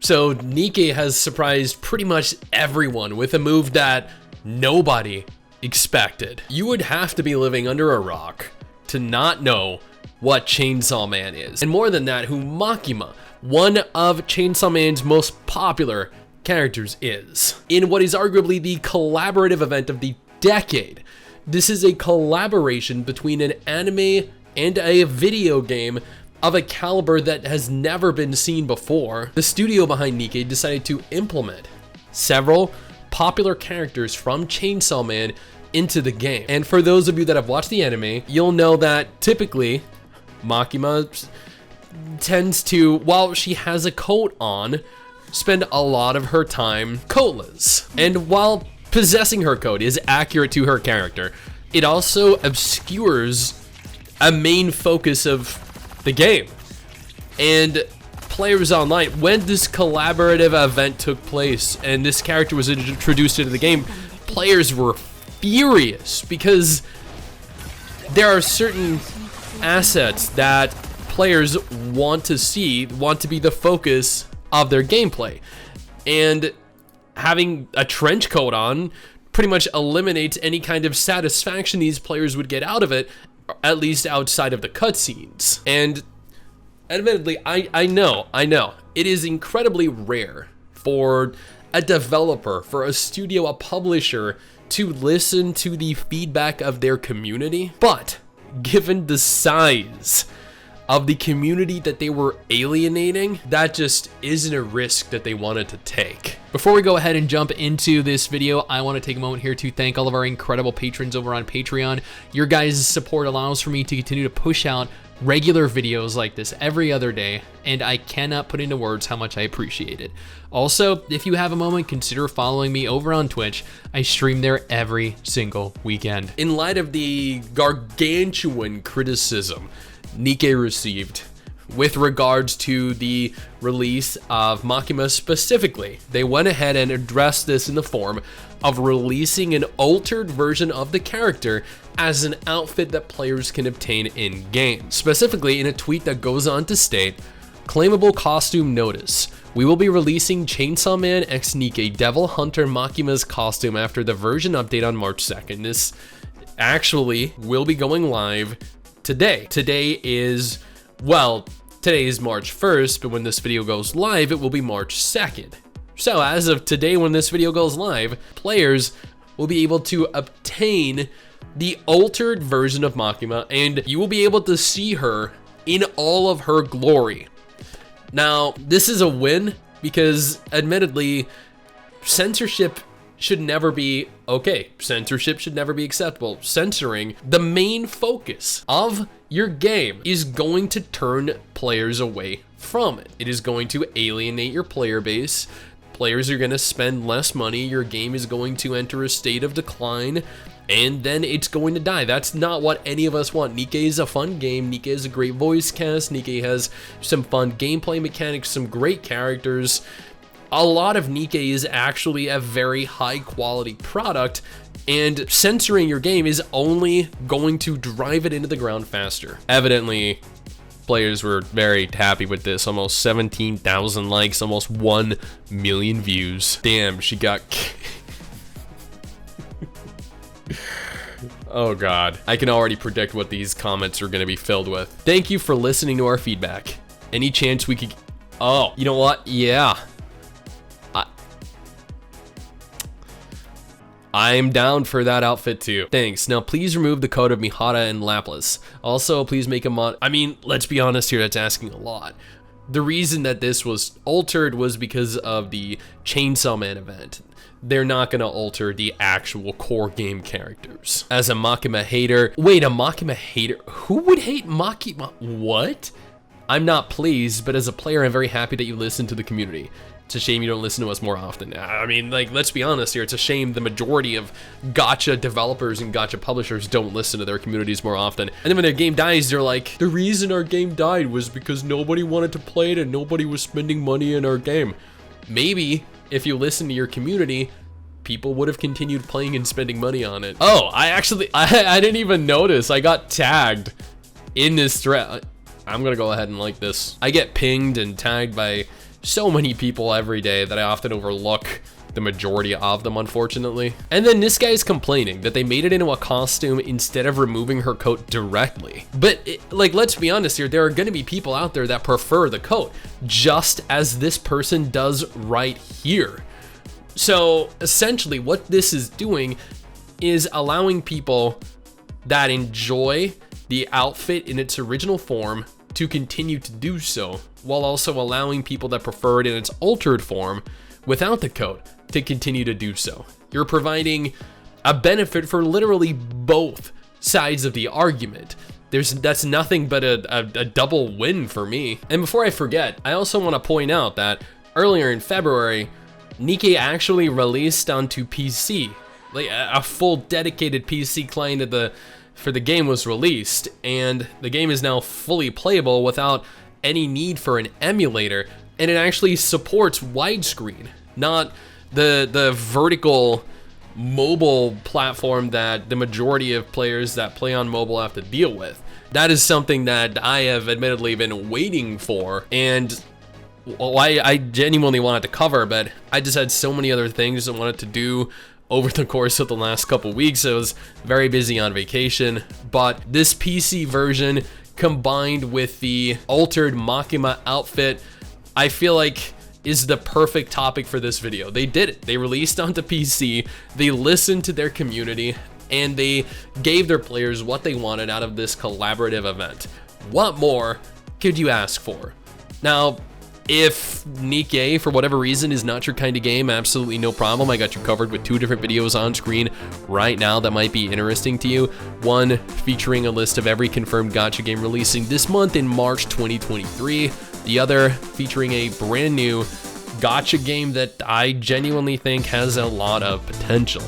So Nikke has surprised pretty much everyone with a move that nobody expected. You would have to be living under a rock to not know what Chainsaw Man is. And more than that, who Makima, one of Chainsaw Man's most popular characters, is. In what is arguably the collaborative event of the decade, this is a collaboration between an anime and a video game of a caliber that has never been seen before. The studio behind Nikke decided to implement several popular characters from Chainsaw Man into the game. And for those of you that have watched the anime, you'll know that typically Makima tends to, while she has a coat on, spend a lot of her time coatless. And while possessing her coat is accurate to her character, it also obscures a main focus of the game. And players online, when this collaborative event took place and this character was introduced into the game, players were furious because there are certain assets that players want to see, want to be the focus of their gameplay. And having a trench coat on pretty much eliminates any kind of satisfaction these players would get out of it, at least outside of the cutscenes. And admittedly, I know, it is incredibly rare for a developer, for a studio, a publisher, to listen to the feedback of their community. But given the size of the community that they were alienating, that just isn't a risk that they wanted to take. Before we go ahead and jump into this video, I want to take a moment here to thank all of our incredible patrons over on Patreon. Your guys' support allows for me to continue to push out regular videos like this every other day, and I cannot put into words how much I appreciate it. Also, if you have a moment, consider following me over on Twitch. I stream there every single weekend. In light of the gargantuan criticism Nikke received with regards to the release of Makima specifically, they went ahead and addressed this in the form of releasing an altered version of the character as an outfit that players can obtain in-game. Specifically, in a tweet that goes on to state, "Claimable costume notice. We will be releasing Chainsaw Man x Nikke Devil Hunter Makima's costume after the version update on March 2nd. This actually will be going live today. Today is March 1st, but when this video goes live, it will be March 2nd. So as of today, when this video goes live, players will be able to obtain the altered version of Makima, and you will be able to see her in all of her glory. Now, this is a win because admittedly, censorship should never be okay. Censorship should never be acceptable. Censoring the main focus of your game is going to turn players away from it. It is going to alienate your player base. Players are going to spend less money. Your game is going to enter a state of decline, and then it's going to die. That's not what any of us want. Nikke is a fun game. Nikke is a great voice cast. Nikke has some fun gameplay mechanics, some great characters. A lot of Nikke is actually a very high quality product, and censoring your game is only going to drive it into the ground faster. Evidently, players were very happy with this. Almost 17,000 likes, almost 1 million views. Damn, she got... Oh god. I can already predict what these comments are going to be filled with. Thank you for listening to our feedback. Any chance we could... Oh, you know what? Yeah. I'm down for that outfit too. Thanks. Now please remove the code of Mihara and Lapis. Also, please make a mod. I mean, let's be honest here, that's asking a lot. The reason that this was altered was because of the Chainsaw Man event. They're not gonna alter the actual core game characters. As a Makima hater, wait, a Makima hater? Who would hate Makima? What? I'm not pleased, but as a player, I'm very happy that you listen to the community. It's a shame you don't listen to us more often. I mean, like, let's be honest here. It's a shame the majority of gacha developers and gacha publishers don't listen to their communities more often. And then when their game dies, they're like, the reason our game died was because nobody wanted to play it and nobody was spending money in our game. Maybe if you listen to your community, people would have continued playing and spending money on it. Oh, I didn't even notice. I got tagged in this thread. I'm gonna go ahead and like this. I get pinged and tagged by so many people every day that I often overlook the majority of them, unfortunately. And then this guy is complaining that they made it into a costume instead of removing her coat directly. But like, let's be honest here, there are gonna be people out there that prefer the coat, just as this person does right here. So essentially what this is doing is allowing people that enjoy the outfit in its original form to continue to do so, while also allowing people that prefer it in its altered form without the coat to continue to do so. You're providing a benefit for literally both sides of the argument. That's nothing but a double win for me. And before I forget, I also want to point out that earlier in February, Nikke actually released onto PC. Like a full dedicated PC client for the game was released, and the game is now fully playable without any need for an emulator, and it actually supports widescreen, not the vertical mobile platform that the majority of players that play on mobile have to deal with. That is something that I have admittedly been waiting for, and I genuinely wanted to cover, but I just had so many other things I wanted to do over the course of the last couple weeks. I was very busy on vacation, but this PC version combined with the altered Makima outfit, I feel like is the perfect topic for this video. They did it. They released onto PC, they listened to their community, and they gave their players what they wanted out of this collaborative event. What more could you ask for? Now, if Nikke, for whatever reason, is not your kind of game, absolutely no problem. I got you covered with 2 different videos on screen right now that might be interesting to you. One featuring a list of every confirmed gacha game releasing this month in March 2023. The other featuring a brand new gacha game that I genuinely think has a lot of potential.